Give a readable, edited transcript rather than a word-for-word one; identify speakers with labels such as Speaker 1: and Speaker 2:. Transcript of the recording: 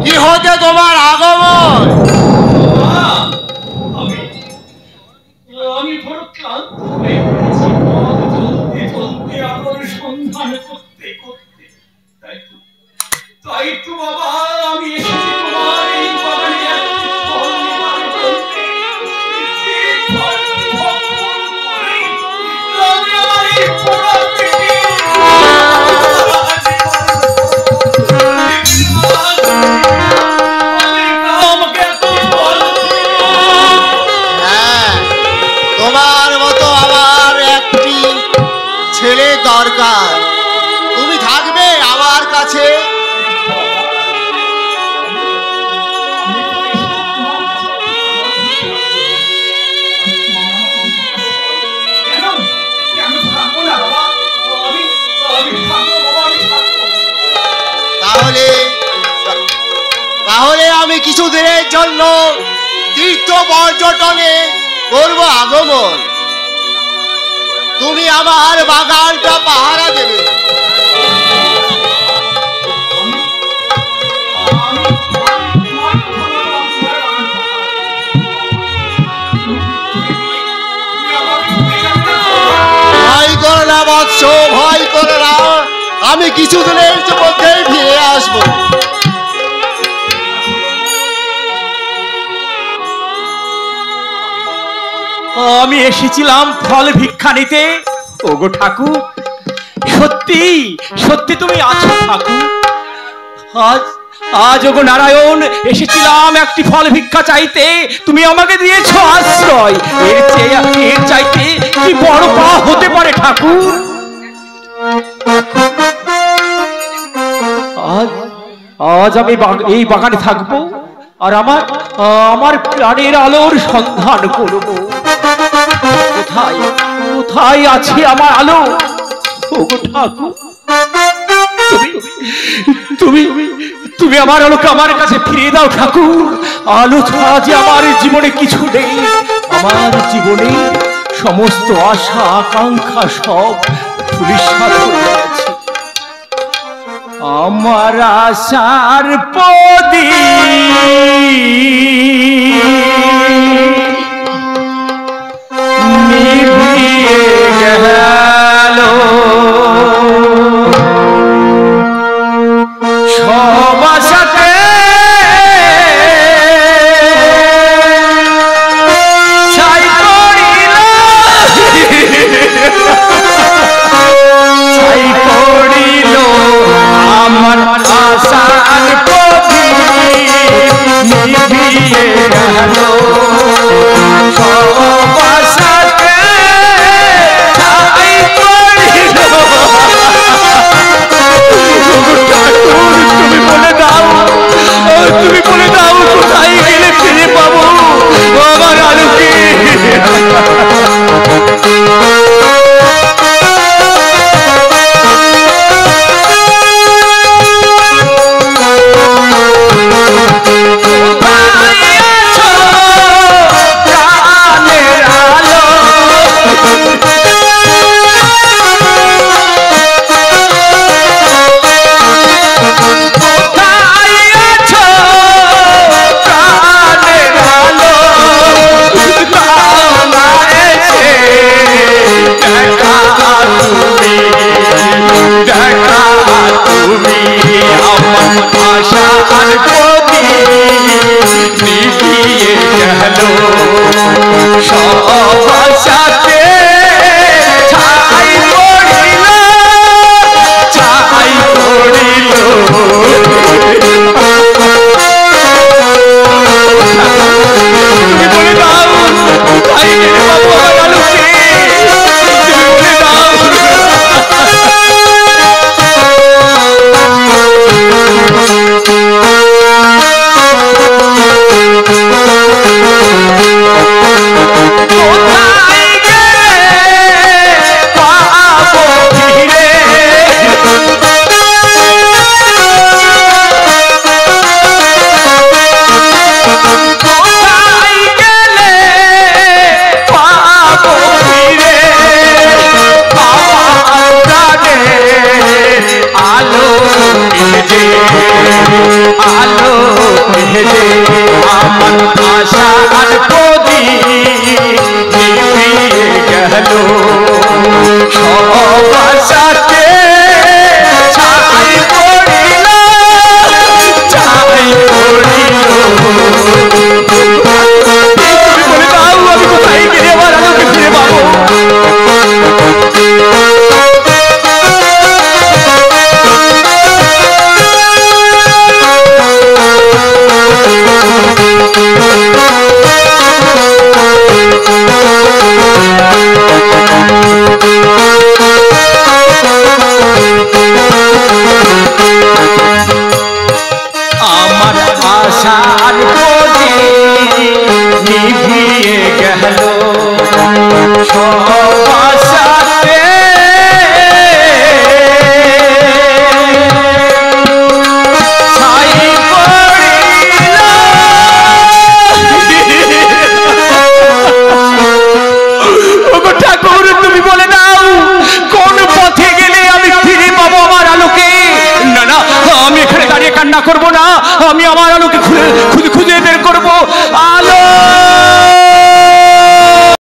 Speaker 1: কি হতে তোমার আগমন?
Speaker 2: আমি বড় ক্লান্ত হয়ে পড়েছি, চলতে চলতে আলোর সন্ধান করতে করতে। তাই তো বাবা আমি এসেছি তোমার এই বাগানে একটি ফল নেবার জন্যে।
Speaker 1: তোমার মতো আমার একটি ছেলে দরকার। তুমি থাকবে আমার কাছে। তাহলে আমি কিছুদিনের জন্য তীর্থ পর্যটনে করবো আগমন। তুমি আমার বাগানটা পাহারা দেবে। ভয় করো না বৎস, ভয় করো না, আমি কিছুদিনের মধ্যেই ফিরে আসবো।
Speaker 2: আমি এসেছিলাম ফল ভিক্ষা নিতে। ওগো ঠাকুর, সত্যি সত্যি তুমি আছো ঠাকুর? আজ ওগো নারায়ণ, এসেছিলাম একটি ফল ভিক্ষা চাইতে, তুমি আমাকে দিয়েছো আশ্রয়। এর চাইতে কি বড় পাওয়া হতে পারে ঠাকুর? আজ আমি এই বাগানে থাকবো আর আমার প্রাণের আলোর সন্ধান করবো। কোথায় কোথায় আছে আমার আলো? ওগো ঠাকুর, তুমি তুমি আমার আলোকে আমার কাছে ফিরিয়ে দাও ঠাকুর। আলো ছাড়া যে আমার জীবনে কিছু নেই। আমার জীবনে সমস্ত আশা আকাঙ্ক্ষা সব ধূলিসাৎ হয়ে গেছে। আমার আশার প্রদীপ নিভিয়ে গেল, সব আশাতে ছাই পড়িল, ছাই পড়িল আমার আশার প্রদীপ নিভিয়ে গেল, সব আশাতে কান্না করব না, আমি আমার আলোকে খুলে খুঁজে